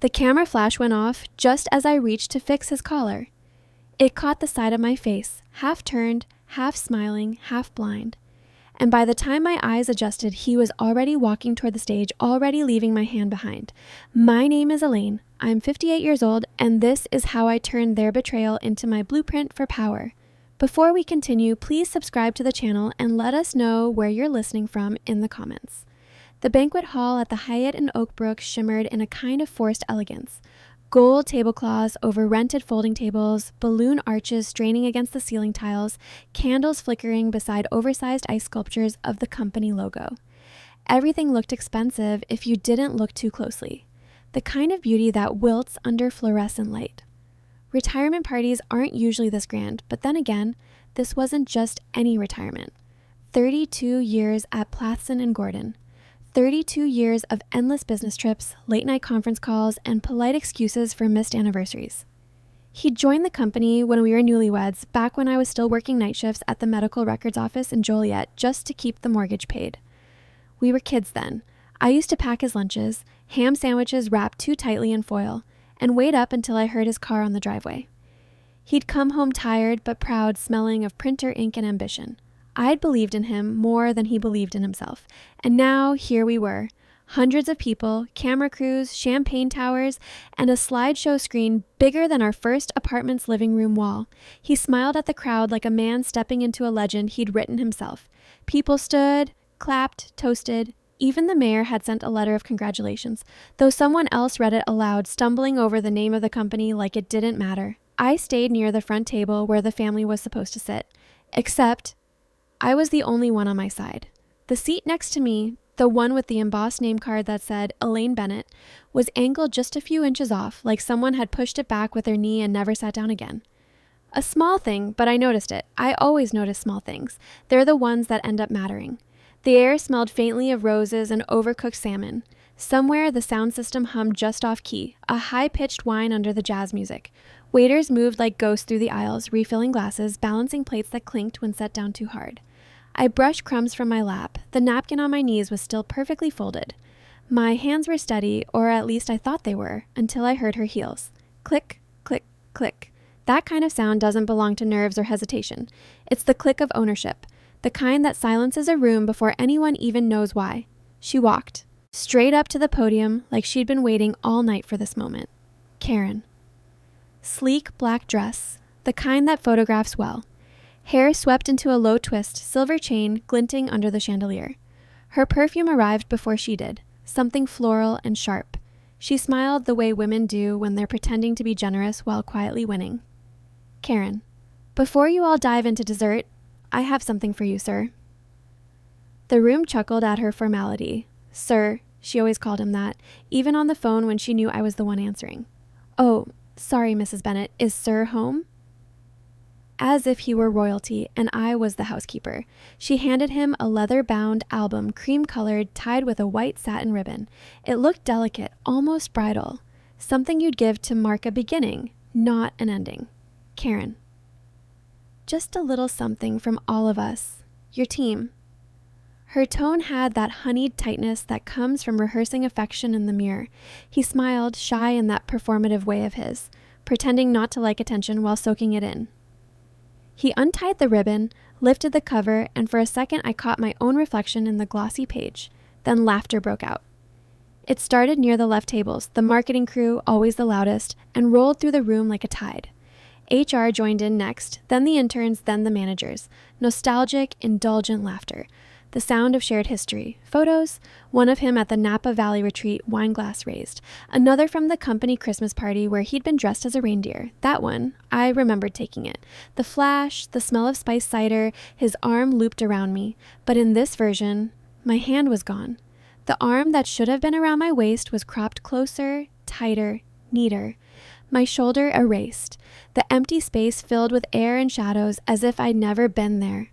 The camera flash went off just as I reached to fix his collar. It caught the side of my face, half turned, half smiling, half blind. And by the time my eyes adjusted, he was already walking toward the stage, already leaving my hand behind. My name is Elaine. I'm 58 years old, and this is how I turned their betrayal into my blueprint for power. Before we continue, please subscribe to the channel and let us know where you're listening from in the comments. The banquet hall at the Hyatt in Oak Brook shimmered in a kind of forced elegance. Gold tablecloths over rented folding tables, balloon arches straining against the ceiling tiles, candles flickering beside oversized ice sculptures of the company logo. Everything looked expensive if you didn't look too closely. The kind of beauty that wilts under fluorescent light. Retirement parties aren't usually this grand, but then again, this wasn't just any retirement. 32 years at Plathson & Gordon. 32 years of endless business trips, late-night conference calls, and polite excuses for missed anniversaries. He joined the company when we were newlyweds, back when I was still working night shifts at the medical records office in Joliet just to keep the mortgage paid. We were kids then. I used to pack his lunches, ham sandwiches wrapped too tightly in foil, and wait up until I heard his car on the driveway. He'd come home tired but proud, smelling of printer ink and ambition. I'd believed in him more than he believed in himself. And now here we were, hundreds of people, camera crews, champagne towers, and a slideshow screen bigger than our first apartment's living room wall. He smiled at the crowd like a man stepping into a legend he'd written himself. People stood, clapped, toasted. Even the mayor had sent a letter of congratulations, though someone else read it aloud, stumbling over the name of the company like it didn't matter. I stayed near the front table where the family was supposed to sit, except I was the only one on my side. The seat next to me, the one with the embossed name card that said Elaine Bennett, was angled just a few inches off, like someone had pushed it back with their knee and never sat down again. A small thing, but I noticed it. I always notice small things. They're the ones that end up mattering. The air smelled faintly of roses and overcooked salmon. Somewhere the sound system hummed just off key, a high-pitched whine under the jazz music. Waiters moved like ghosts through the aisles, refilling glasses, balancing plates that clinked when set down too hard. I brushed crumbs from my lap. The napkin on my knees was still perfectly folded. My hands were steady, or at least I thought they were, until I heard her heels. Click, click, click. That kind of sound doesn't belong to nerves or hesitation. It's the click of ownership, the kind that silences a room before anyone even knows why. She walked, straight up to the podium like she'd been waiting all night for this moment. Karen. Sleek black dress, the kind that photographs well. Hair swept into a low twist, silver chain glinting under the chandelier. Her perfume arrived before she did, something floral and sharp. She smiled the way women do when they're pretending to be generous while quietly winning. Karen. Before you all dive into dessert, I have something for you, sir. The room chuckled at her formality. Sir, she always called him that, even on the phone when she knew I was the one answering. Oh, sorry, Mrs. Bennett, is sir home? As if he were royalty and I was the housekeeper. She handed him a leather-bound album, cream-colored, tied with a white satin ribbon. It looked delicate, almost bridal. Something you'd give to mark a beginning, not an ending. Karen. Just a little something from all of us. Your team. Her tone had that honeyed tightness that comes from rehearsing affection in the mirror. He smiled, shy in that performative way of his, pretending not to like attention while soaking it in. He untied the ribbon, lifted the cover, and for a second I caught my own reflection in the glossy page. Then laughter broke out. It started near the left tables, the marketing crew, always the loudest, and rolled through the room like a tide. HR joined in next, then the interns, then the managers. Nostalgic, indulgent laughter. The sound of shared history. Photos, one of him at the Napa Valley retreat, wine glass raised. Another from the company Christmas party where he'd been dressed as a reindeer. That one, I remembered taking it. The flash, the smell of spiced cider, his arm looped around me. But in this version, my hand was gone. The arm that should have been around my waist was cropped closer, tighter, neater. My shoulder erased. The empty space filled with air and shadows as if I'd never been there.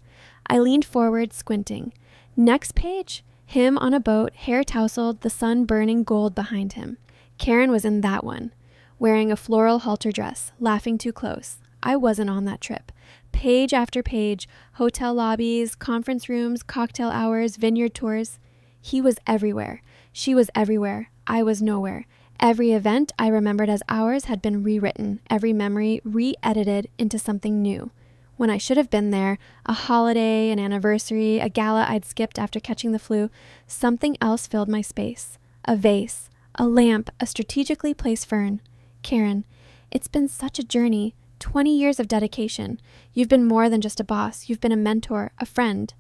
I leaned forward, squinting. Next page, him on a boat, hair tousled, the sun burning gold behind him. Karen was in that one, wearing a floral halter dress, laughing too close. I wasn't on that trip. Page after page, hotel lobbies, conference rooms, cocktail hours, vineyard tours. He was everywhere. She was everywhere. I was nowhere. Every event I remembered as ours had been rewritten, every memory re-edited into something new. When I should have been there, a holiday, an anniversary, a gala I'd skipped after catching the flu, something else filled my space. A vase, a lamp, a strategically placed fern. Karen, it's been such a journey, 20 years of dedication. You've been more than just a boss. You've been a mentor, a friend.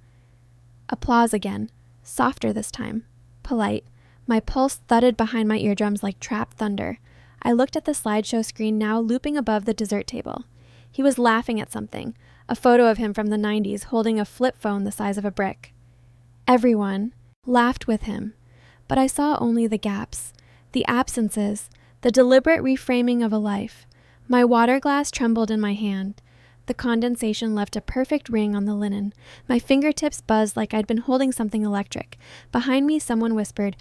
Applause again, softer this time, polite. My pulse thudded behind my eardrums like trapped thunder. I looked at the slideshow screen now looping above the dessert table. He was laughing at something, a photo of him from the 90s holding a flip phone the size of a brick. Everyone laughed with him, but I saw only the gaps, the absences, the deliberate reframing of a life. My water glass trembled in my hand. The condensation left a perfect ring on the linen. My fingertips buzzed like I'd been holding something electric. Behind me, someone whispered,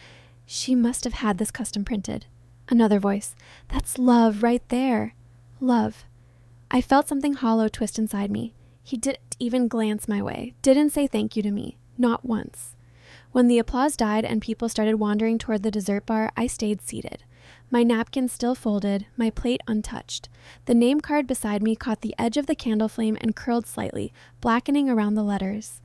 "She must have had this custom printed." Another voice, "That's love right there." Love. I felt something hollow twist inside me. He didn't even glance my way, didn't say thank you to me, not once. When the applause died and people started wandering toward the dessert bar, I stayed seated. My napkin still folded, my plate untouched. The name card beside me caught the edge of the candle flame and curled slightly, blackening around the letters.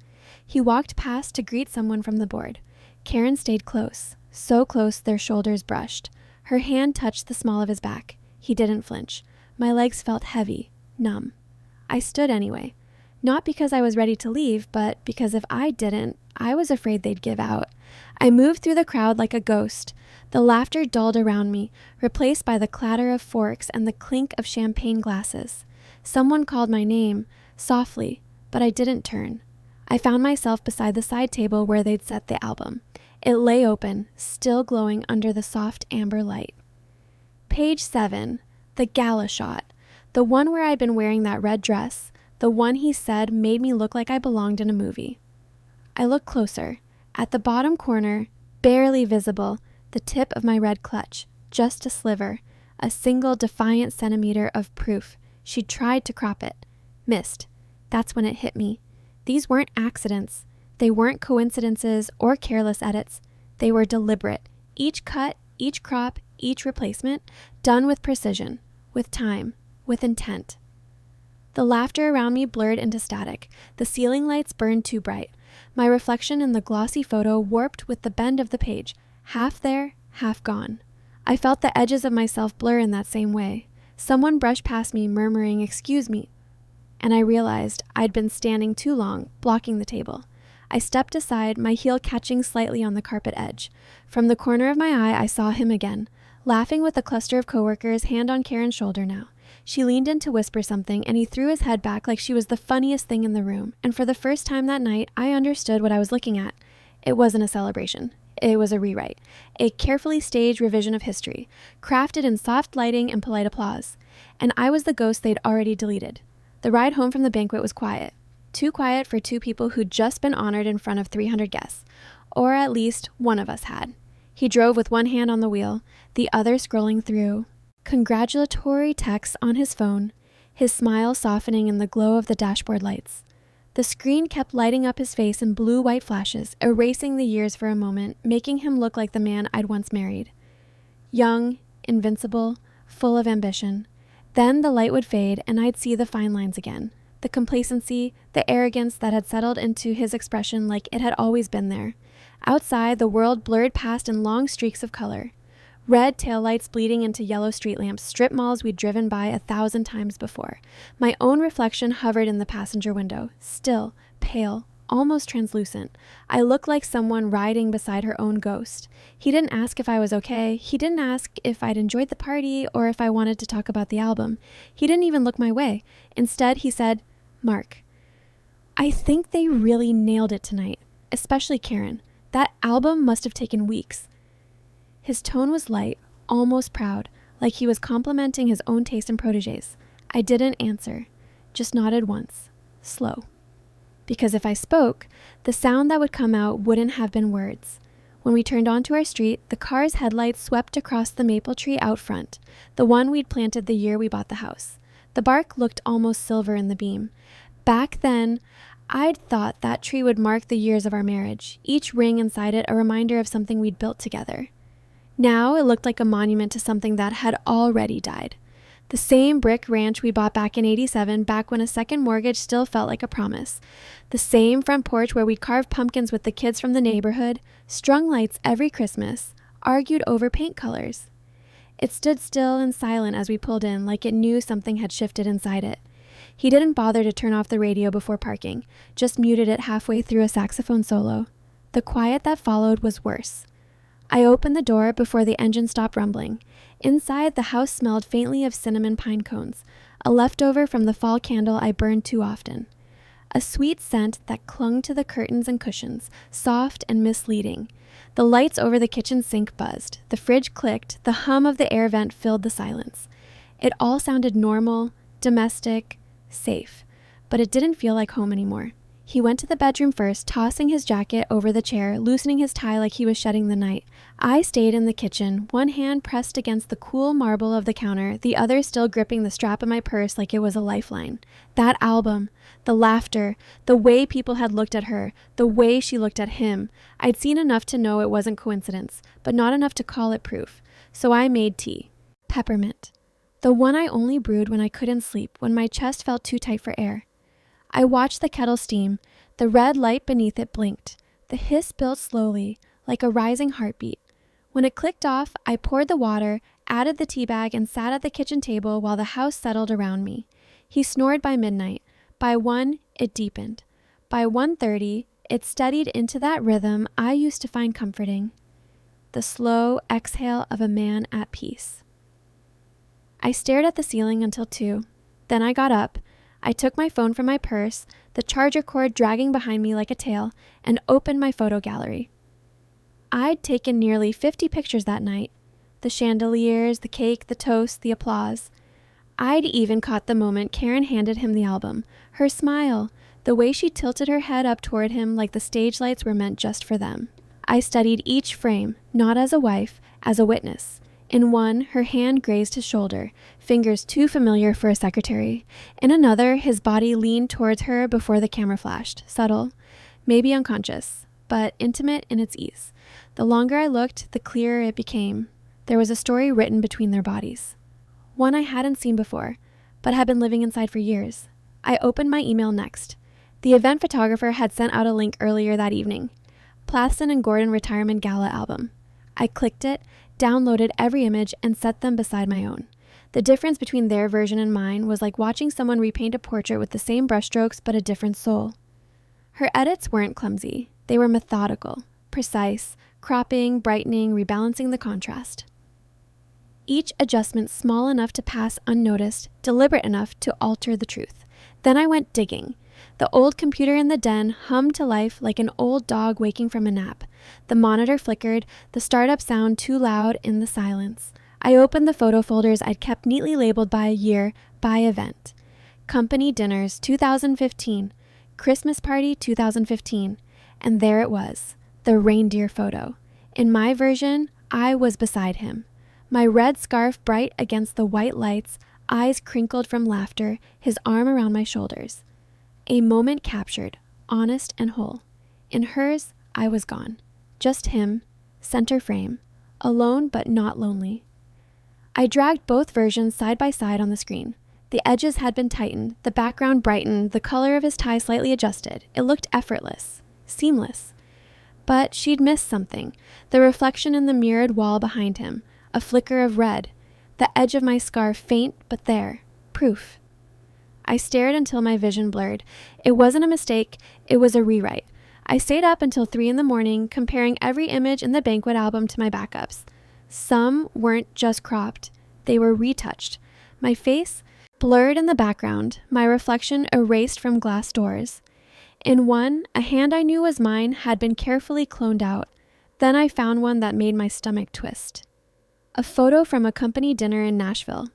He walked past to greet someone from the board. Karen stayed close, so close their shoulders brushed. Her hand touched the small of his back. He didn't flinch. My legs felt heavy, numb. I stood anyway. Not because I was ready to leave, but because if I didn't, I was afraid they'd give out. I moved through the crowd like a ghost. The laughter dulled around me, replaced by the clatter of forks and the clink of champagne glasses. Someone called my name, softly, but I didn't turn. I found myself beside the side table where they'd set the album. It lay open, still glowing under the soft amber light. Page 7, the gala shot. The one where I'd been wearing that red dress. The one he said made me look like I belonged in a movie. I looked closer. At the bottom corner, barely visible, the tip of my red clutch, just a sliver, a single defiant centimeter of proof. She tried to crop it. Missed. That's when it hit me. These weren't accidents. They weren't coincidences or careless edits. They were deliberate. Each cut, each crop, each replacement, done with precision, with time, with intent. The laughter around me blurred into static. The ceiling lights burned too bright. My reflection in the glossy photo warped with the bend of the page, half there, half gone. I felt the edges of myself blur in that same way. Someone brushed past me, murmuring, "Excuse me," and I realized I'd been standing too long, blocking the table. I stepped aside, my heel catching slightly on the carpet edge. From the corner of my eye, I saw him again, laughing with a cluster of coworkers, hand on Karen's shoulder now. She leaned in to whisper something, and he threw his head back like she was the funniest thing in the room. And for the first time that night, I understood what I was looking at. It wasn't a celebration. It was a rewrite. A carefully staged revision of history, crafted in soft lighting and polite applause. And I was the ghost they'd already deleted. The ride home from the banquet was quiet. Too quiet for two people who'd just been honored in front of 300 guests. Or at least one of us had. He drove with one hand on the wheel, the other scrolling through congratulatory texts on his phone, his smile softening in the glow of the dashboard lights. The screen kept lighting up his face in blue-white flashes, erasing the years for a moment, making him look like the man I'd once married. Young, invincible, full of ambition. Then the light would fade, and I'd see the fine lines again. The complacency, the arrogance that had settled into his expression like it had always been there. Outside, the world blurred past in long streaks of color. Red taillights bleeding into yellow street lamps, strip malls we'd driven by 1,000 times before. My own reflection hovered in the passenger window, still, pale, almost translucent. I looked like someone riding beside her own ghost. He didn't ask if I was okay. He didn't ask if I'd enjoyed the party or if I wanted to talk about the album. He didn't even look my way. Instead, he said, "Mark, I think they really nailed it tonight, especially Karen. That album must have taken weeks." His tone was light, almost proud, like he was complimenting his own taste in protégés. I didn't answer, just nodded once, slow. Because if I spoke, the sound that would come out wouldn't have been words. When we turned onto our street, the car's headlights swept across the maple tree out front, the one we'd planted the year we bought the house. The bark looked almost silver in the beam. Back then, I'd thought that tree would mark the years of our marriage, each ring inside it a reminder of something we'd built together. Now it looked like a monument to something that had already died. The same brick ranch we bought back in '87, back when a second mortgage still felt like a promise. The same front porch where we'd carve pumpkins with the kids from the neighborhood, strung lights every Christmas, argued over paint colors. It stood still and silent as we pulled in, like it knew something had shifted inside it. He didn't bother to turn off the radio before parking, just muted it halfway through a saxophone solo. The quiet that followed was worse. I opened the door before the engine stopped rumbling. Inside, the house smelled faintly of cinnamon pine cones, a leftover from the fall candle I burned too often. A sweet scent that clung to the curtains and cushions, soft and misleading. The lights over the kitchen sink buzzed. The fridge clicked. The hum of the air vent filled the silence. It all sounded normal, domestic, safe, but it didn't feel like home anymore. He went to the bedroom first, tossing his jacket over the chair, loosening his tie like he was shedding the night. I stayed in the kitchen, one hand pressed against the cool marble of the counter, the other still gripping the strap of my purse like it was a lifeline. That album, the laughter, the way people had looked at her, the way she looked at him. I'd seen enough to know it wasn't coincidence, but not enough to call it proof. So I made tea. Peppermint. The one I only brewed when I couldn't sleep, when my chest felt too tight for air. I watched the kettle steam. The red light beneath it blinked. The hiss built slowly, like a rising heartbeat. When it clicked off, I poured the water, added the tea bag, and sat at the kitchen table while the house settled around me. He snored by midnight. By 1, it deepened. By 1:30, it steadied into that rhythm I used to find comforting. The slow exhale of a man at peace. I stared at the ceiling until 2. Then I got up. I took my phone from my purse, the charger cord dragging behind me like a tail, and opened my photo gallery. I'd taken nearly 50 pictures that night. The chandeliers, the cake, the toast, the applause. I'd even caught the moment Karen handed him the album. Her smile, the way she tilted her head up toward him like the stage lights were meant just for them. I studied each frame, not as a wife, as a witness. In one, her hand grazed his shoulder, fingers too familiar for a secretary. In another, his body leaned towards her before the camera flashed, subtle, maybe unconscious, but intimate in its ease. The longer I looked, the clearer it became. There was a story written between their bodies. One I hadn't seen before, but had been living inside for years. I opened my email next. The event photographer had sent out a link earlier that evening. Plathson and Gordon Retirement Gala album. I clicked it, downloaded every image, and set them beside my own. The difference between their version and mine was like watching someone repaint a portrait with the same brushstrokes but a different soul. Her edits weren't clumsy. They were methodical, precise, cropping, brightening, rebalancing the contrast. Each adjustment small enough to pass unnoticed, deliberate enough to alter the truth. Then I went digging. The old computer in the den hummed to life like an old dog waking from a nap. The monitor flickered, the startup sound too loud in the silence. I opened the photo folders I'd kept neatly labeled by year, by event. Company dinners 2015, Christmas party 2015, and there it was, the reindeer photo. In my version, I was beside him. My red scarf bright against the white lights, eyes crinkled from laughter, his arm around my shoulders. A moment captured, honest and whole. In hers, I was gone. Just him, center frame, alone but not lonely. I dragged both versions side by side on the screen. The edges had been tightened, the background brightened, the color of his tie slightly adjusted. It looked effortless, seamless. But she'd missed something, the reflection in the mirrored wall behind him, a flicker of red, the edge of my scarf faint but there, proof. I stared until my vision blurred. It wasn't a mistake, it was a rewrite. I stayed up until 3 a.m, comparing every image in the banquet album to my backups. Some weren't just cropped, they were retouched. My face, blurred in the background, my reflection erased from glass doors. In one, a hand I knew was mine had been carefully cloned out. Then I found one that made my stomach twist. A photo from a company dinner in Nashville.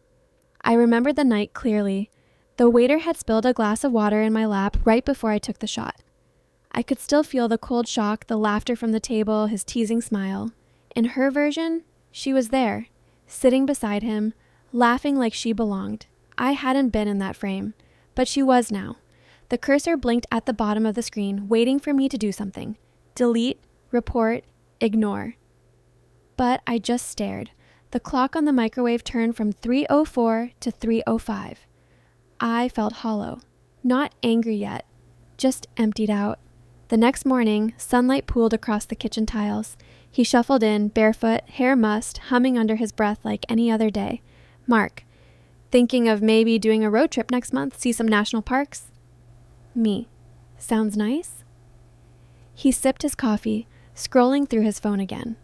I remembered the night clearly. The waiter had spilled a glass of water in my lap right before I took the shot. I could still feel the cold shock, the laughter from the table, his teasing smile. In her version, she was there, sitting beside him, laughing like she belonged. I hadn't been in that frame, but she was now. The cursor blinked at the bottom of the screen, waiting for me to do something. Delete, report, ignore. but I just stared. The clock on the microwave turned from 3:04 to 3:05. I felt hollow. Not angry yet, just emptied out. The next morning, sunlight pooled across the kitchen tiles. He shuffled in, barefoot, hair mussed, humming under his breath like any other day. Mark, thinking of maybe doing a road trip next month, see some national parks? Me, sounds nice? He sipped his coffee, scrolling through his phone again.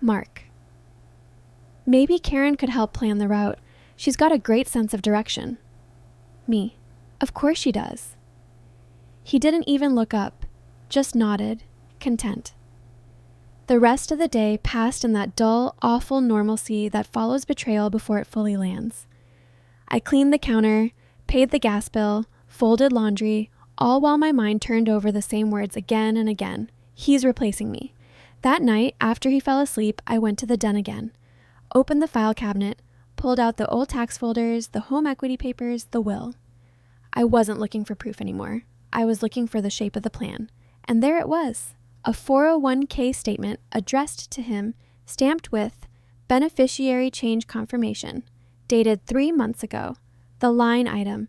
Mark, maybe Karen could help plan the route. She's got a great sense of direction. Me, of course she does. He didn't even look up, just nodded, content. The rest of the day passed in that dull, awful normalcy that follows betrayal before it fully lands. I cleaned the counter, paid the gas bill, folded laundry, all while my mind turned over the same words again and again. He's replacing me. That night, after he fell asleep, I went to the den again, opened the file cabinet, pulled out the old tax folders, the home equity papers, the will. I wasn't looking for proof anymore. I was looking for the shape of the plan. And there it was, a 401k statement addressed to him, stamped with beneficiary change confirmation, dated 3 months ago. The line item,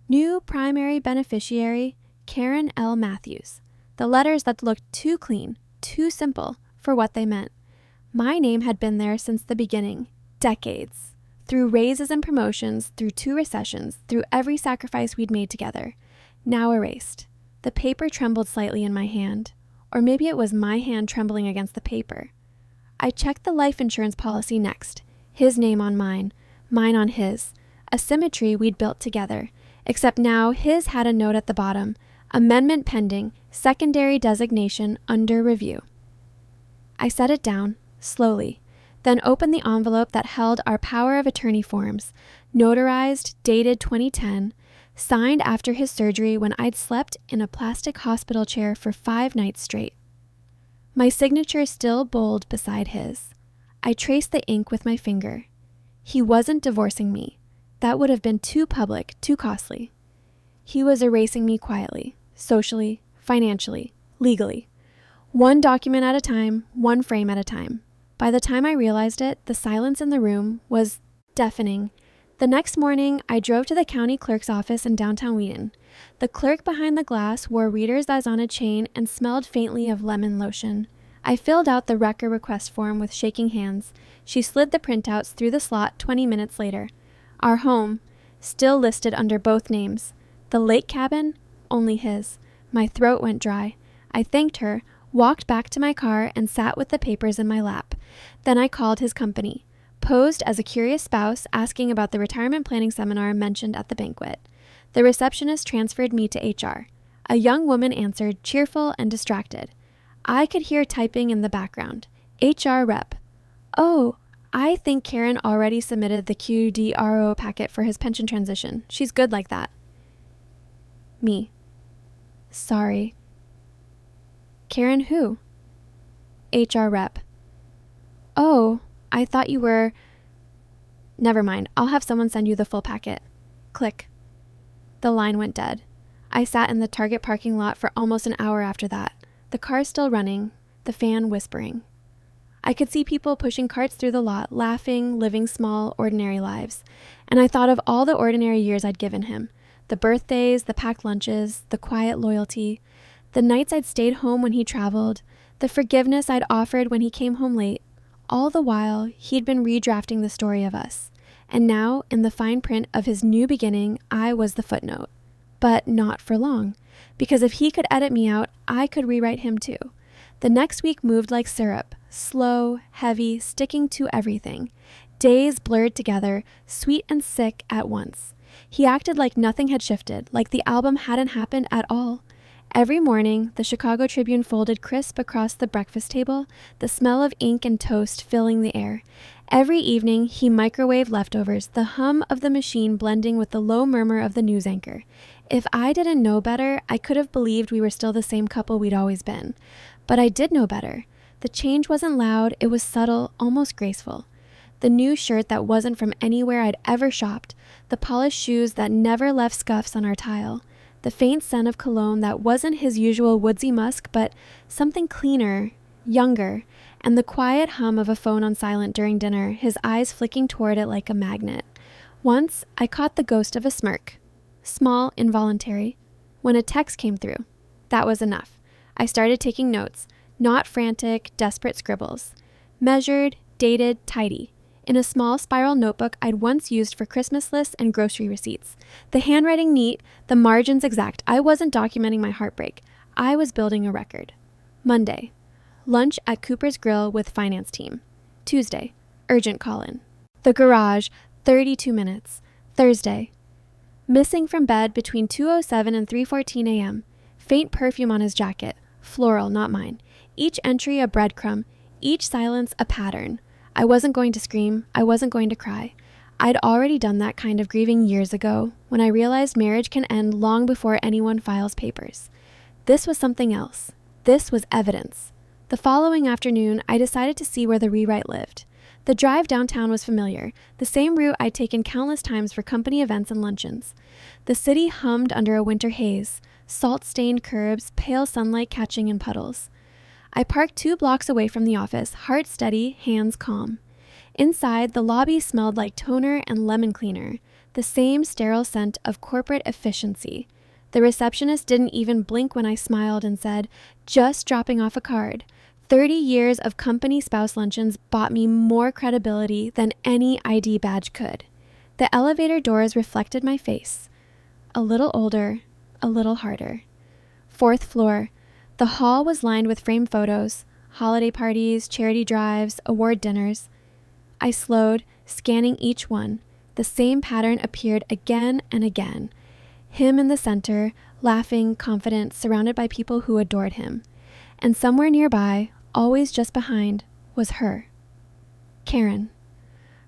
new primary beneficiary, Karen L. Matthews. The letters that looked too clean, too simple for what they meant. My name had been there since the beginning, decades. Through raises and promotions, through 2 recessions, through every sacrifice we'd made together. Now erased. The paper trembled slightly in my hand. Or maybe it was my hand trembling against the paper. I checked the life insurance policy next. His name on mine, mine on his. A symmetry we'd built together. Except now his had a note at the bottom. Amendment pending, secondary designation under review. I set it down, slowly, then opened the envelope that held our power of attorney forms, notarized, dated 2010, signed after his surgery when I'd slept in a plastic hospital chair for 5 nights straight. My signature still bold beside his. I traced the ink with my finger. He wasn't divorcing me. That would have been too public, too costly. He was erasing me quietly, socially, financially, legally. 1 document at a time, 1 frame at a time. By the time I realized it, the silence in the room was deafening. The next morning, I drove to the county clerk's office in downtown Wheaton. The clerk behind the glass wore readers as on a chain and smelled faintly of lemon lotion. I filled out the record request form with shaking hands. She slid the printouts through the slot 20 minutes later. Our home, still listed under both names. The lake cabin, only his. My throat went dry. I thanked her, walked back to my car, and sat with the papers in my lap. Then I called his company. Posed as a curious spouse asking about the retirement planning seminar mentioned at the banquet. The receptionist transferred me to HR. A young woman answered, cheerful and distracted. I could hear typing in the background. HR rep. Oh, I think Karen already submitted the QDRO packet for his pension transition. She's good like that. Me. Sorry. Karen who? HR rep. Oh, I thought you were... Never mind, I'll have someone send you the full packet. Click. The line went dead. I sat in the Target parking lot for almost an hour after that. The car still running, the fan whispering. I could see people pushing carts through the lot, laughing, living small, ordinary lives. And I thought of all the ordinary years I'd given him. The birthdays, the packed lunches, the quiet loyalty, the nights I'd stayed home when he traveled, the forgiveness I'd offered when he came home late. All the while, he'd been redrafting the story of us. And now, in the fine print of his new beginning, I was the footnote. But not for long, because if he could edit me out, I could rewrite him too. The next week moved like syrup, slow, heavy, sticking to everything. Days blurred together, sweet and sick at once. He acted like nothing had shifted, like the album hadn't happened at all. Every morning, the Chicago Tribune folded crisp across the breakfast table, the smell of ink and toast filling the air. Every evening, he microwaved leftovers, the hum of the machine blending with the low murmur of the news anchor. If I didn't know better, I could have believed we were still the same couple we'd always been. But I did know better. The change wasn't loud, it was subtle, almost graceful. The new shirt that wasn't from anywhere I'd ever shopped, the polished shoes that never left scuffs on our tile, the faint scent of cologne that wasn't his usual woodsy musk, but something cleaner, younger, and the quiet hum of a phone on silent during dinner, his eyes flicking toward it like a magnet. Once, I caught the ghost of a smirk. Small, involuntary. When a text came through. That was enough. I started taking notes, not frantic, desperate scribbles. Measured, dated, tidy. In a small spiral notebook I'd once used for Christmas lists and grocery receipts. The handwriting neat, the margins exact. I wasn't documenting my heartbreak. I was building a record. Monday. Lunch at Cooper's Grill with finance team. Tuesday. Urgent call-in. The garage, 32 minutes. Thursday. Missing from bed between 2:07 and 3:14 a.m. Faint perfume on his jacket. Floral, not mine. Each entry a breadcrumb. Each silence a pattern. I wasn't going to scream. I wasn't going to cry. I'd already done that kind of grieving years ago, when I realized marriage can end long before anyone files papers. This was something else. This was evidence. The following afternoon, I decided to see where the rewrite lived. The drive downtown was familiar, the same route I'd taken countless times for company events and luncheons. The city hummed under a winter haze, salt-stained curbs, pale sunlight catching in puddles. I parked 2 blocks away from the office, heart steady, hands calm. Inside, the lobby smelled like toner and lemon cleaner, the same sterile scent of corporate efficiency. The receptionist didn't even blink when I smiled and said, "Just dropping off a card." 30 years of company spouse luncheons bought me more credibility than any ID badge could. The elevator doors reflected my face. A little older, a little harder. 4th floor. The hall was lined with framed photos, holiday parties, charity drives, award dinners. I slowed, scanning each one. The same pattern appeared again and again. Him in the center, laughing, confident, surrounded by people who adored him. And somewhere nearby, always just behind, was her. Karen.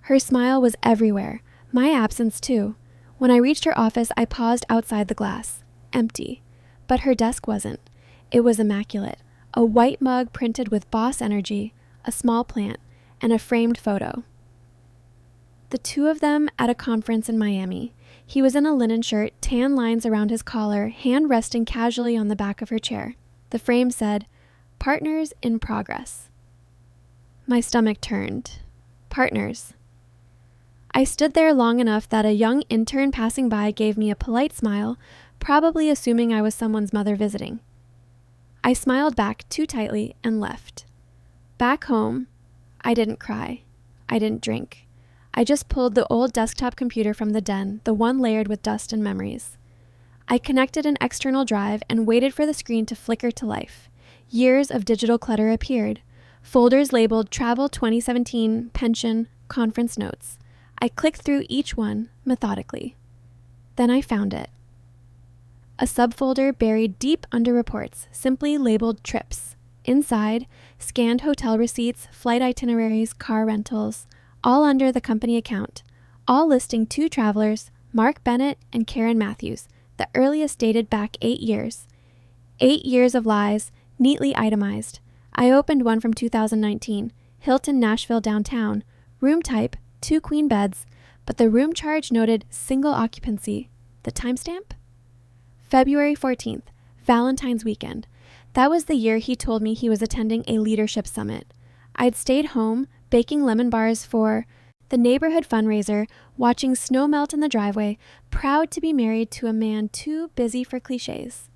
Her smile was everywhere, my absence too. When I reached her office, I paused outside the glass. Empty. But her desk wasn't. It was immaculate. A white mug printed with boss energy, a small plant, and a framed photo. The two of them at a conference in Miami. He was in a linen shirt, tan lines around his collar, hand resting casually on the back of her chair. The frame said, "Partners in progress." My stomach turned. Partners. I stood there long enough that a young intern passing by gave me a polite smile, probably assuming I was someone's mother visiting. I smiled back too tightly and left. Back home, I didn't cry. I didn't drink. I just pulled the old desktop computer from the den, the one layered with dust and memories. I connected an external drive and waited for the screen to flicker to life. Years of digital clutter appeared. Folders labeled Travel 2017, Pension, Conference Notes. I clicked through each one methodically. Then I found it. A subfolder buried deep under reports, simply labeled Trips. Inside, scanned hotel receipts, flight itineraries, car rentals, all under the company account, all listing 2 travelers, Mark Bennett and Karen Matthews, the earliest dated back 8 years. 8 years of lies, neatly itemized. I opened one from 2019, Hilton Nashville downtown, room type, 2 queen beds, but the room charge noted single occupancy. The timestamp? February 14th, Valentine's weekend. That was the year he told me he was attending a leadership summit. I'd stayed home, baking lemon bars for the neighborhood fundraiser, watching snow melt in the driveway, proud to be married to a man too busy for cliches.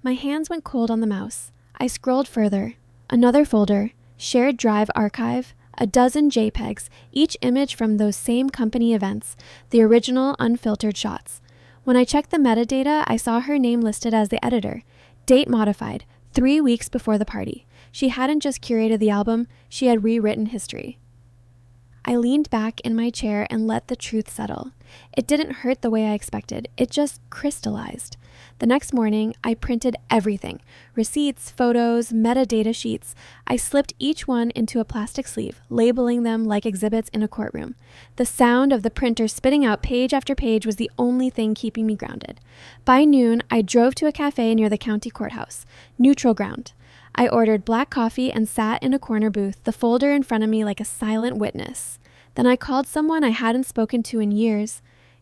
My hands went cold on the mouse. I scrolled further. Another folder, shared drive archive, a dozen JPEGs, each image from those same company events, the original unfiltered shots. When I checked the metadata, I saw her name listed as the editor. Date modified, 3 weeks before the party. She hadn't just curated the album, she had rewritten history. I leaned back in my chair and let the truth settle. It didn't hurt the way I expected. It just crystallized. The next morning, I printed everything. Receipts, photos, metadata sheets. I slipped each one into a plastic sleeve, labeling them like exhibits in a courtroom. The sound of the printer spitting out page after page was the only thing keeping me grounded. By noon, I drove to a cafe near the county courthouse. Neutral ground. I ordered black coffee and sat in a corner booth, the folder in front of me like a silent witness. Then I called someone I hadn't spoken to in years,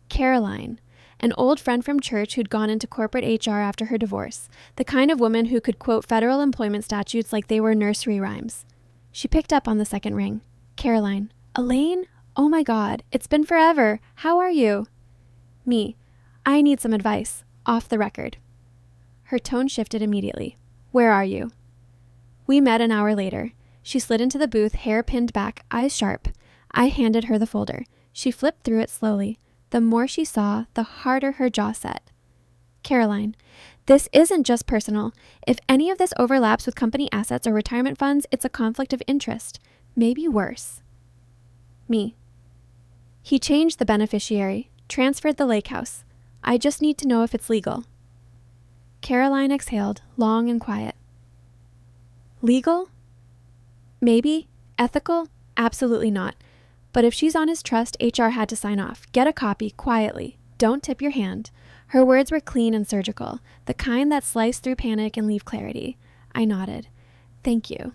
Caroline, an old friend from church who'd gone into corporate HR after her divorce, the kind of woman who could quote federal employment statutes like they were nursery rhymes. She picked up on the second ring. Caroline. Elaine? Oh my God, it's been forever. How are you? Me. I need some advice. Off the record. Her tone shifted immediately. Where are you? We met an hour later. She slid into the booth, hair pinned back, eyes sharp. I handed her the folder. She flipped through it slowly. The more she saw, the harder her jaw set. Caroline, this isn't just personal. If any of this overlaps with company assets or retirement funds, it's a conflict of interest. Maybe worse. Me. He changed the beneficiary, transferred the lake house. I just need to know if it's legal. Caroline exhaled, long and quiet. Legal? Maybe. Ethical? Absolutely not. But if she's on his trust, HR had to sign off. Get a copy, quietly. Don't tip your hand. Her words were clean and surgical, the kind that slice through panic and leave clarity. I nodded. Thank you.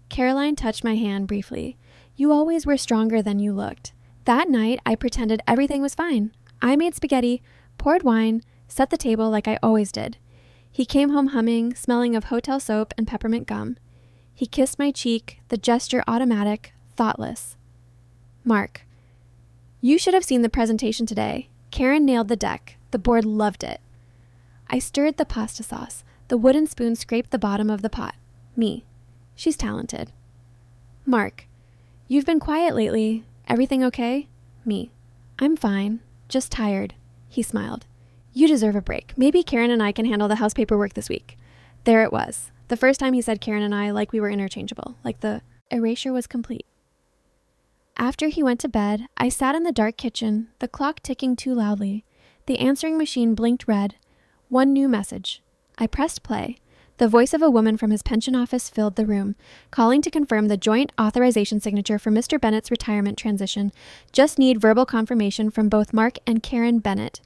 Caroline touched my hand briefly. You always were stronger than you looked. That night, I pretended everything was fine. I made spaghetti, poured wine, set the table like I always did. He came home humming, smelling of hotel soap and peppermint gum. He kissed my cheek, the gesture automatic, thoughtless. Mark, you should have seen the presentation today. Karen nailed the deck. The board loved it. I stirred the pasta sauce. The wooden spoon scraped the bottom of the pot. Me. She's talented. Mark, you've been quiet lately. Everything okay? Me. I'm fine. Just tired. He smiled. You deserve a break. Maybe Karen and I can handle the house paperwork this week. There it was. The first time he said Karen and I like we were interchangeable, like the erasure was complete. After he went to bed, I sat in the dark kitchen, the clock ticking too loudly. The answering machine blinked red. One new message. I pressed play. The voice of a woman from his pension office filled the room, calling to confirm the joint authorization signature for Mr. Bennett's retirement transition. Just need verbal confirmation from both Mark and Karen Bennett.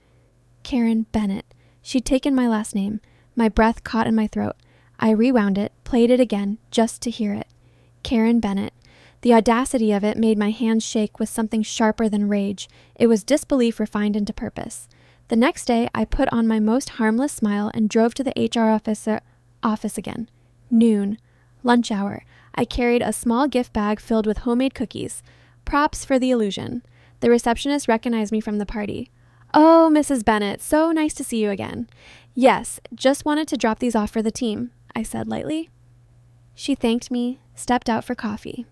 Karen Bennett. She'd taken my last name. My breath caught in my throat. I rewound it, played it again, just to hear it. Karen Bennett. The audacity of it made my hands shake with something sharper than rage. It was disbelief refined into purpose. The next day, I put on my most harmless smile and drove to the HR office again. Noon. Lunch hour. I carried a small gift bag filled with homemade cookies. Props for the illusion. The receptionist recognized me from the party. Oh, Mrs. Bennett, so nice to see you again. Yes, just wanted to drop these off for the team, I said lightly. She thanked me, stepped out for coffee.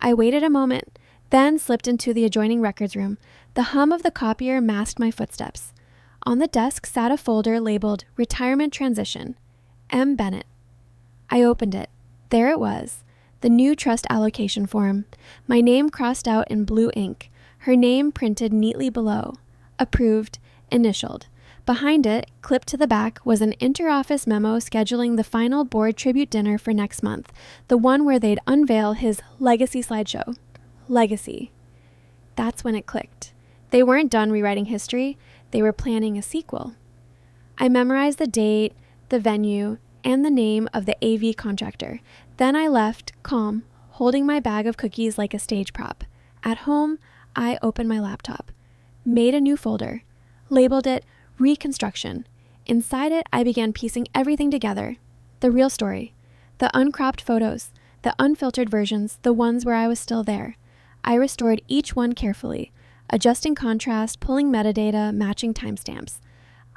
I waited a moment, then slipped into the adjoining records room. The hum of the copier masked my footsteps. On the desk sat a folder labeled Retirement Transition, M. Bennett. I opened it. There it was, the new trust allocation form. My name crossed out in blue ink, her name printed neatly below. Approved, initialed. Behind it, clipped to the back, was an inter-office memo scheduling the final board tribute dinner for next month, the one where they'd unveil his legacy slideshow. Legacy. That's when it clicked. They weren't done rewriting history, they were planning a sequel. I memorized the date, the venue, and the name of the AV contractor. Then I left, calm, holding my bag of cookies like a stage prop. At home, I opened my laptop, made a new folder, labeled it Reconstruction. Inside it, I began piecing everything together. The real story. The uncropped photos. The unfiltered versions. The ones where I was still there. I restored each one carefully, adjusting contrast, pulling metadata, matching timestamps.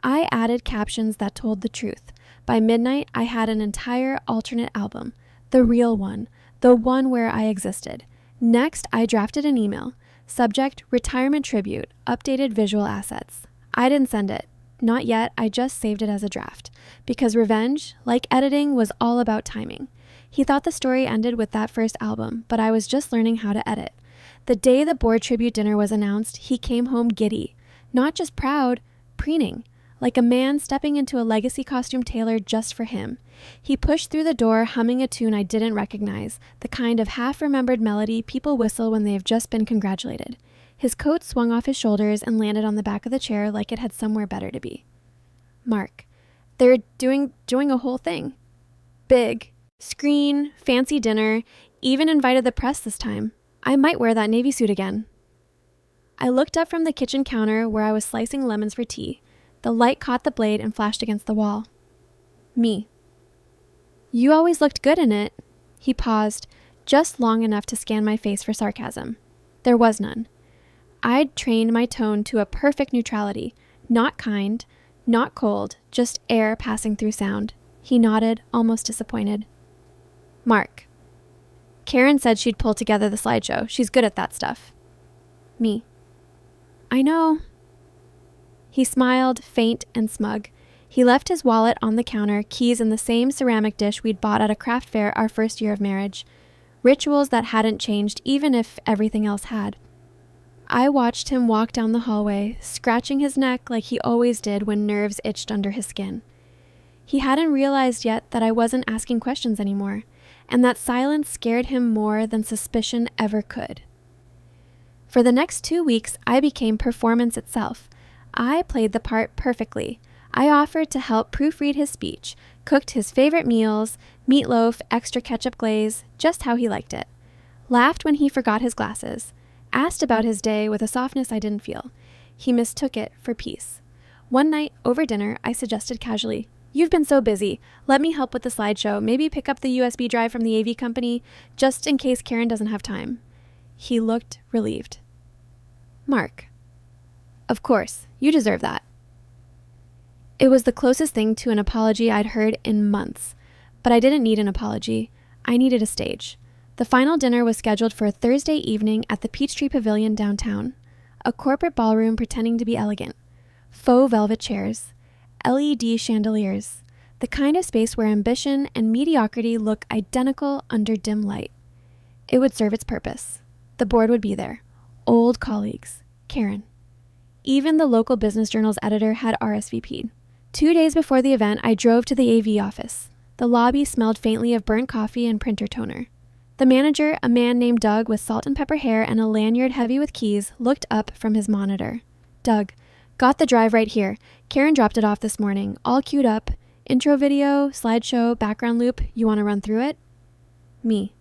I added captions that told the truth. By midnight, I had an entire alternate album. The real one. The one where I existed. Next, I drafted an email. Subject, Retirement Tribute, updated visual assets. I didn't send it. Not yet, I just saved it as a draft. Because revenge, like editing, was all about timing. He thought the story ended with that first album, but I was just learning how to edit. The day the board tribute dinner was announced, he came home giddy. Not just proud, preening. Like a man stepping into a legacy costume tailored just for him. He pushed through the door humming a tune I didn't recognize, the kind of half-remembered melody people whistle when they've just been congratulated. His coat swung off his shoulders and landed on the back of the chair like it had somewhere better to be. Mark. They're doing a whole thing. Big. Screen, fancy dinner, even invited the press this time. I might wear that navy suit again. I looked up from the kitchen counter where I was slicing lemons for tea. The light caught the blade and flashed against the wall. Me. You always looked good in it. He paused, just long enough to scan my face for sarcasm. There was none. I'd trained my tone to a perfect neutrality, not kind, not cold, just air passing through sound. He nodded, almost disappointed. Mark. Karen said she'd pull together the slideshow. She's good at that stuff. Me. I know. He smiled, faint and smug. He left his wallet on the counter, keys in the same ceramic dish we'd bought at a craft fair our first year of marriage. Rituals that hadn't changed, even if everything else had. I watched him walk down the hallway, scratching his neck like he always did when nerves itched under his skin. He hadn't realized yet that I wasn't asking questions anymore, and that silence scared him more than suspicion ever could. For the next 2 weeks, I became performance itself. I played the part perfectly. I offered to help proofread his speech, cooked his favorite meals, meatloaf, extra ketchup glaze, just how he liked it. Laughed when he forgot his glasses. Asked about his day with a softness I didn't feel. He mistook it for peace. One night, over dinner, I suggested casually, "You've been so busy. Let me help with the slideshow. Maybe pick up the USB drive from the AV company, just in case Karen doesn't have time." He looked relieved. Mark. Of course, you deserve that. It was the closest thing to an apology I'd heard in months. But I didn't need an apology. I needed a stage. The final dinner was scheduled for a Thursday evening at the Peachtree Pavilion downtown. A corporate ballroom pretending to be elegant. Faux velvet chairs. LED chandeliers. The kind of space where ambition and mediocrity look identical under dim light. It would serve its purpose. The board would be there. Old colleagues. Karen. Even the local business journal's editor had RSVP'd. 2 days before the event, I drove to the AV office. The lobby smelled faintly of burnt coffee and printer toner. The manager, a man named Doug with salt and pepper hair and a lanyard heavy with keys, looked up from his monitor. Doug, got the drive right here. Karen dropped it off this morning, all queued up. Intro video, slideshow, background loop. You want to run through it? Me.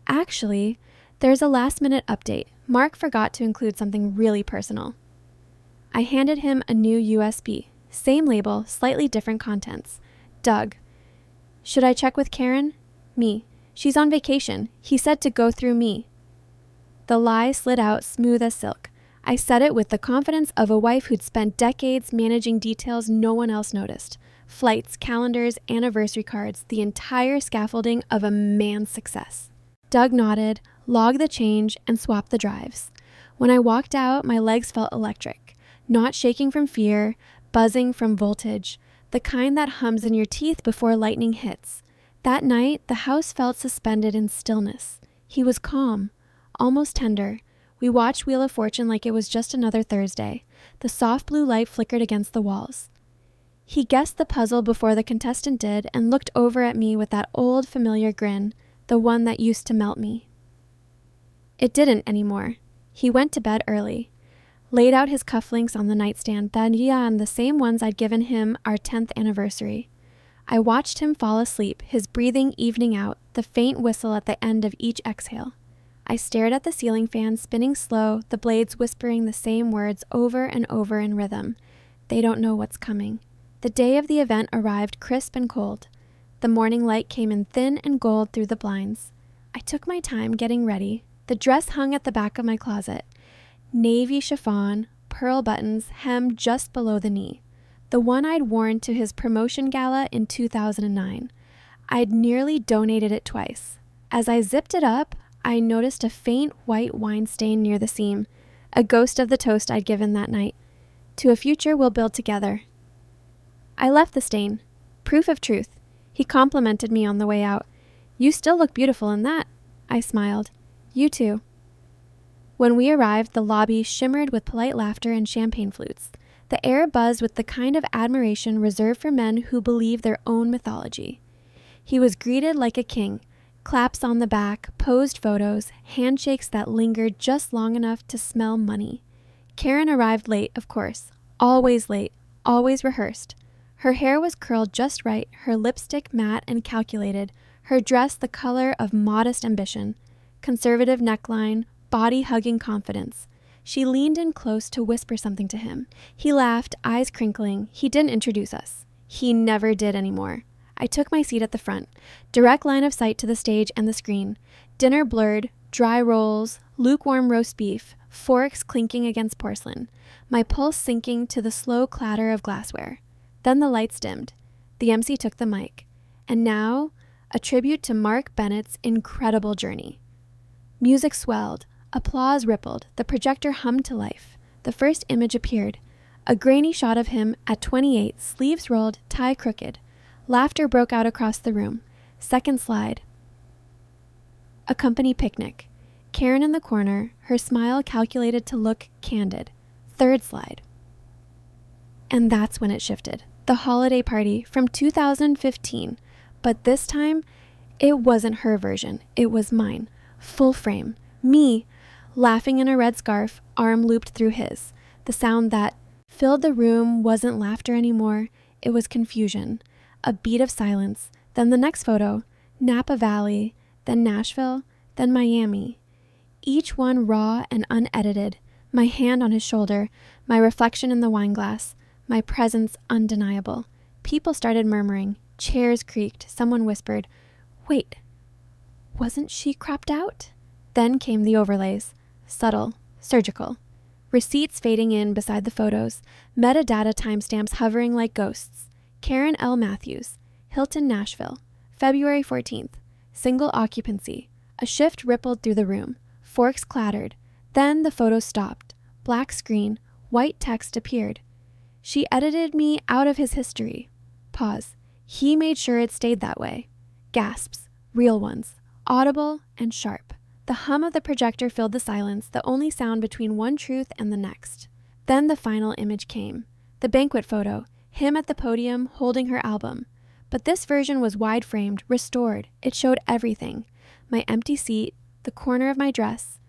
Actually, there's a last-minute update. Mark forgot to include something really personal. I handed him a new USB. Same label, slightly different contents. Doug. Should I check with Karen? Me. She's on vacation. He said to go through me. The lie slid out smooth as silk. I said it with the confidence of a wife who'd spent decades managing details no one else noticed. Flights, calendars, anniversary cards, the entire scaffolding of a man's success. Doug nodded, logged the change, and swapped the drives. When I walked out, my legs felt electric. Not shaking from fear, buzzing from voltage, the kind that hums in your teeth before lightning hits. That night, the house felt suspended in stillness. He was calm, almost tender. We watched Wheel of Fortune like it was just another Thursday. The soft blue light flickered against the walls. He guessed the puzzle before the contestant did and looked over at me with that old familiar grin, the one that used to melt me. It didn't anymore. He went to bed early. Laid out his cufflinks on the nightstand, the same ones I'd given him our 10th anniversary. I watched him fall asleep, his breathing evening out, the faint whistle at the end of each exhale. I stared at the ceiling fan spinning slow, the blades whispering the same words over and over in rhythm. They don't know what's coming. The day of the event arrived crisp and cold. The morning light came in thin and gold through the blinds. I took my time getting ready. The dress hung at the back of my closet. Navy chiffon, pearl buttons, hem just below the knee. The one I'd worn to his promotion gala in 2009. I'd nearly donated it twice. As I zipped it up, I noticed a faint white wine stain near the seam, a ghost of the toast I'd given that night. To a future we'll build together. I left the stain. Proof of truth. He complimented me on the way out. You still look beautiful in that. I smiled. You too. When we arrived, the lobby shimmered with polite laughter and champagne flutes. The air buzzed with the kind of admiration reserved for men who believe their own mythology. He was greeted like a king. Claps on the back, posed photos, handshakes that lingered just long enough to smell money. Karen arrived late, of course. Always late. Always rehearsed. Her hair was curled just right, her lipstick matte and calculated, her dress the color of modest ambition. Conservative neckline, body-hugging confidence. She leaned in close to whisper something to him. He laughed, eyes crinkling. He didn't introduce us. He never did anymore. I took my seat at the front. Direct line of sight to the stage and the screen. Dinner blurred, dry rolls, lukewarm roast beef, forks clinking against porcelain, my pulse sinking to the slow clatter of glassware. Then the lights dimmed. The MC took the mic. And now, a tribute to Mark Bennett's incredible journey. Music swelled, applause rippled, the projector hummed to life. The first image appeared. A grainy shot of him at 28, sleeves rolled, tie crooked. Laughter broke out across the room. Second slide. A company picnic. Karen in the corner, her smile calculated to look candid. Third slide. And that's when it shifted. The holiday party from 2015. But this time, it wasn't her version. It was mine. Full frame. Me, laughing in a red scarf, arm looped through his. The sound that filled the room wasn't laughter anymore. It was confusion. A beat of silence. Then the next photo. Napa Valley. Then Nashville. Then Miami. Each one raw and unedited. My hand on his shoulder. My reflection in the wine glass. My presence undeniable. People started murmuring. Chairs creaked. Someone whispered, "Wait, wasn't she cropped out?" Then came the overlays. Subtle, surgical. Receipts fading in beside the photos. Metadata timestamps hovering like ghosts. Karen L. Matthews. Hilton, Nashville. February 14th. Single occupancy. A shift rippled through the room. Forks clattered. Then the photo stopped. Black screen. White text appeared. She edited me out of his history. Pause. He made sure it stayed that way. Gasps. Real ones. Audible and sharp. The hum of the projector filled the silence, the only sound between one truth and the next. Then the final image came. The banquet photo. Him at the podium holding her album. But this version was wide-framed, restored. It showed everything. My empty seat, the corner of my dress,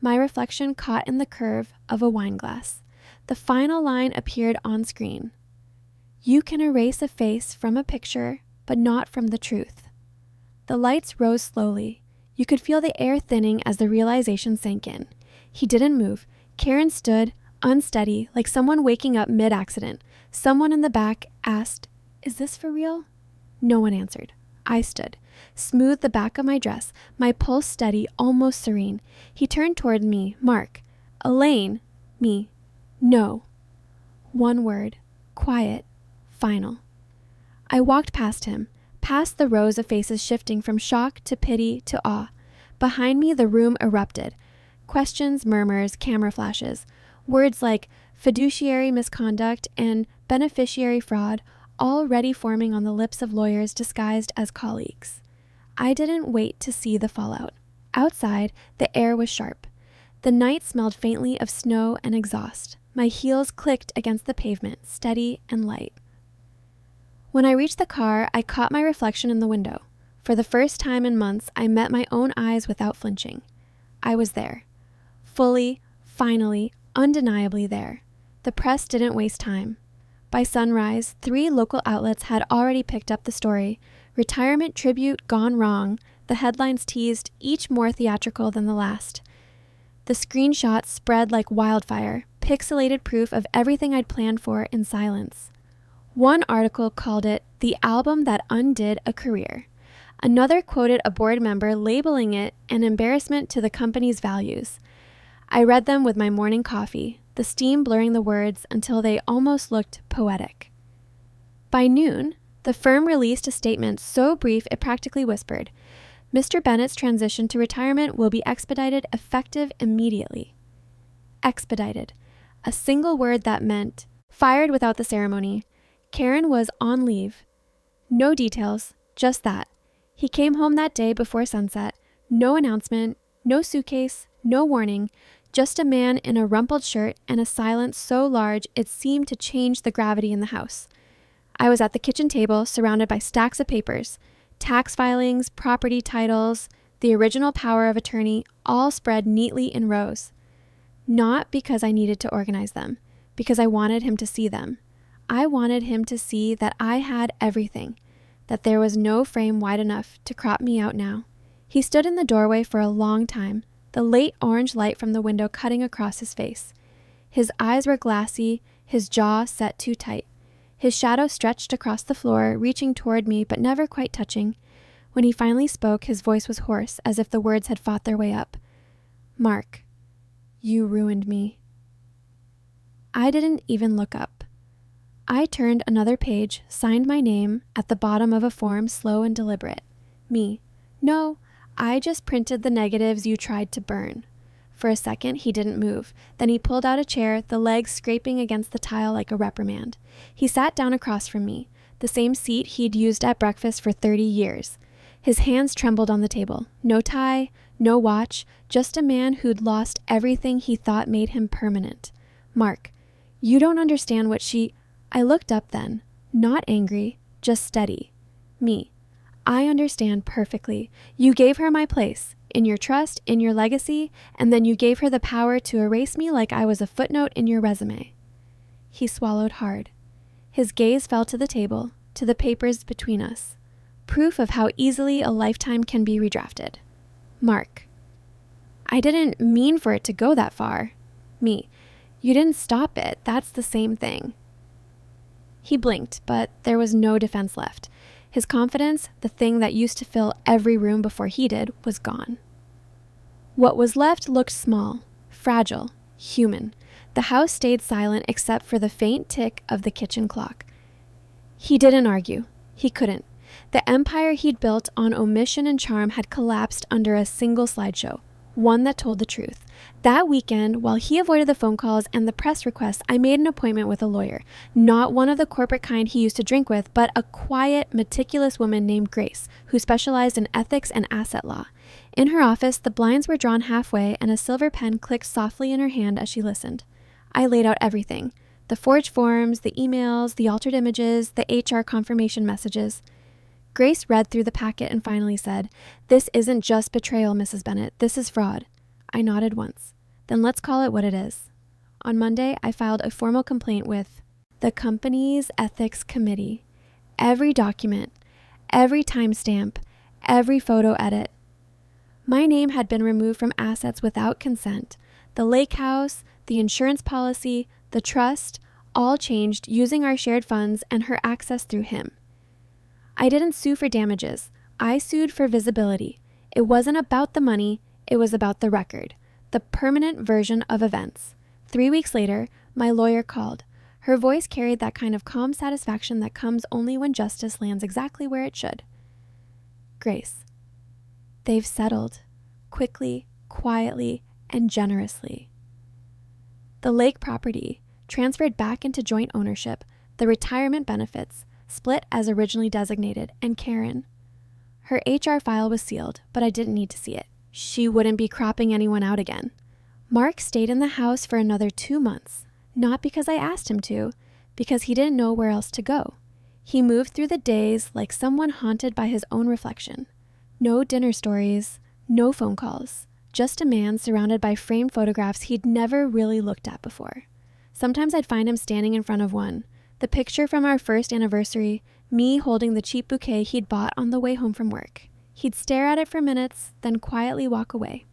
my reflection caught in the curve of a wine glass. The final line appeared on screen. You can erase a face from a picture, but not from the truth. The lights rose slowly. You could feel the air thinning as the realization sank in. He didn't move. Karen stood, unsteady, like someone waking up mid-accident. Someone in the back asked, "Is this for real?" No one answered. I stood, smoothed the back of my dress, my pulse steady, almost serene. He turned toward me, Mark. Elaine, me. No. One word, quiet, final. I walked past him, past the rows of faces shifting from shock to pity to awe. Behind me, the room erupted. Questions, murmurs, camera flashes. Words like fiduciary misconduct and beneficiary fraud already forming on the lips of lawyers disguised as colleagues. I didn't wait to see the fallout. Outside, the air was sharp. The night smelled faintly of snow and exhaust. My heels clicked against the pavement, steady and light. When I reached the car, I caught my reflection in the window. For the first time in months, I met my own eyes without flinching. I was there. Fully, finally, undeniably there. The press didn't waste time. By sunrise, 3 local outlets had already picked up the story. Retirement tribute gone wrong. The headlines teased, each more theatrical than the last. The screenshots spread like wildfire, pixelated proof of everything I'd planned for in silence. One article called it the album that undid a career. Another quoted a board member labeling it an embarrassment to the company's values. I read them with my morning coffee, the steam blurring the words until they almost looked poetic. By noon, the firm released a statement so brief it practically whispered, "Mr. Bennett's transition to retirement will be expedited effective immediately." Expedited. A single word that meant fired without the ceremony. Karen was on leave. No details, just that. He came home that day before sunset. No announcement, no suitcase, no warning. Just a man in a rumpled shirt and a silence so large it seemed to change the gravity in the house. I was at the kitchen table, surrounded by stacks of papers, tax filings, property titles, the original power of attorney, all spread neatly in rows. Not because I needed to organize them, because I wanted him to see them. I wanted him to see that I had everything, that there was no frame wide enough to crop me out now. He stood in the doorway for a long time, the late orange light from the window cutting across his face. His eyes were glassy, his jaw set too tight. His shadow stretched across the floor, reaching toward me but never quite touching. When he finally spoke, his voice was hoarse, as if the words had fought their way up. "Mark, you ruined me." I didn't even look up. I turned another page, signed my name at the bottom of a form, slow and deliberate. Me. "No, I just printed the negatives you tried to burn." For a second, he didn't move. Then he pulled out a chair, the legs scraping against the tile like a reprimand. He sat down across from me, the same seat he'd used at breakfast for 30 years. His hands trembled on the table. No tie, no watch, just a man who'd lost everything he thought made him permanent. "Mark, you don't understand what she..." I looked up then, not angry, just steady. Me. "I understand perfectly. You gave her my place, in your trust, in your legacy, and then you gave her the power to erase me like I was a footnote in your resume." He swallowed hard. His gaze fell to the table, to the papers between us. Proof of how easily a lifetime can be redrafted. "Mark, I didn't mean for it to go that far." Me. "You didn't stop it. That's the same thing." He blinked, but there was no defense left. His confidence, the thing that used to fill every room before he did, was gone. What was left looked small, fragile, human. The house stayed silent except for the faint tick of the kitchen clock. He didn't argue. He couldn't. The empire he'd built on omission and charm had collapsed under a single slideshow, one that told the truth. That weekend, while he avoided the phone calls and the press requests, I made an appointment with a lawyer. Not one of the corporate kind he used to drink with, but a quiet, meticulous woman named Grace, who specialized in ethics and asset law. In her office, the blinds were drawn halfway and a silver pen clicked softly in her hand as she listened. I laid out everything. The forged forms, the emails, the altered images, the HR confirmation messages. Grace read through the packet and finally said, "This isn't just betrayal, Mrs. Bennett. This is fraud." I nodded once. "Then let's call it what it is." On Monday, I filed a formal complaint with the company's ethics committee. Every document, every timestamp, every photo edit. My name had been removed from assets without consent. The lake house, the insurance policy, the trust, all changed using our shared funds and her access through him. I didn't sue for damages. I sued for visibility. It wasn't about the money. It was about the record, the permanent version of events. 3 weeks later, my lawyer called. Her voice carried that kind of calm satisfaction that comes only when justice lands exactly where it should. "Grace, they've settled, quickly, quietly, and generously. The lake property, transferred back into joint ownership, the retirement benefits, split as originally designated, and Karen. Her HR file was sealed, but I didn't need to see it. She wouldn't be cropping anyone out again. Mark stayed in the house for another 2 months, not because I asked him to, because he didn't know where else to go. He moved through the days like someone haunted by his own reflection. No dinner stories, no phone calls, just a man surrounded by framed photographs he'd never really looked at before. Sometimes I'd find him standing in front of one, the picture from our first anniversary, me holding the cheap bouquet he'd bought on the way home from work. He'd stare at it for minutes, then quietly walk away.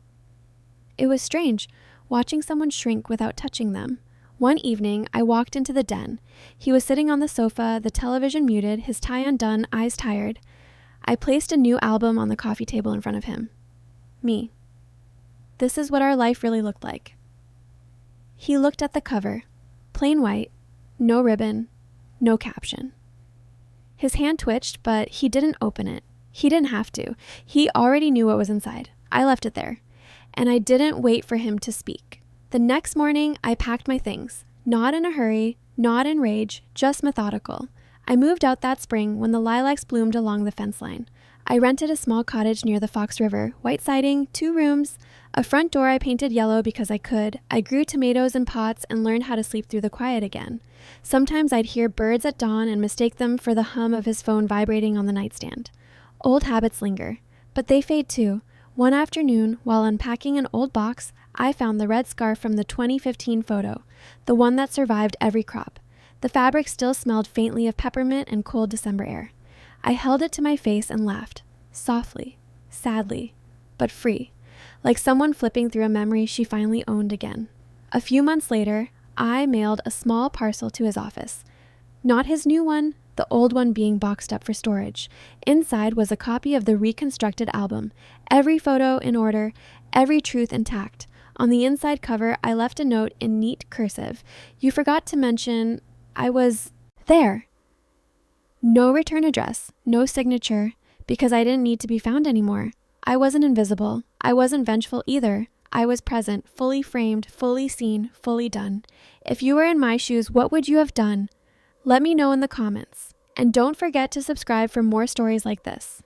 It was strange, watching someone shrink without touching them. One evening, I walked into the den. He was sitting on the sofa, the television muted, his tie undone, eyes tired. I placed a new album on the coffee table in front of him. Me. This is what our life really looked like. He looked at the cover. Plain white, no ribbon, no caption. His hand twitched, but he didn't open it. He didn't have to. He already knew what was inside. I left it there. And I didn't wait for him to speak. The next morning, I packed my things. Not in a hurry, not in rage, just methodical. I moved out that spring when the lilacs bloomed along the fence line. I rented a small cottage near the Fox River, white siding, 2 rooms, a front door I painted yellow because I could. I grew tomatoes in pots and learned how to sleep through the quiet again. Sometimes I'd hear birds at dawn and mistake them for the hum of his phone vibrating on the nightstand. Old habits linger, but they fade too. One afternoon, while unpacking an old box, I found the red scarf from the 2015 photo, the one that survived every crop. The fabric still smelled faintly of peppermint and cold December air. I held it to my face and laughed, softly, sadly, but free, like someone flipping through a memory she finally owned again. A few months later, I mailed a small parcel to his office. Not his new one, the old one being boxed up for storage. Inside was a copy of the reconstructed album, every photo in order, every truth intact. On the inside cover, I left a note in neat cursive. You forgot to mention I was there. No return address, no signature, because I didn't need to be found anymore. I wasn't invisible. I wasn't vengeful either. I was present, fully framed, fully seen, fully done. If you were in my shoes, what would you have done? Let me know in the comments. And don't forget to subscribe for more stories like this.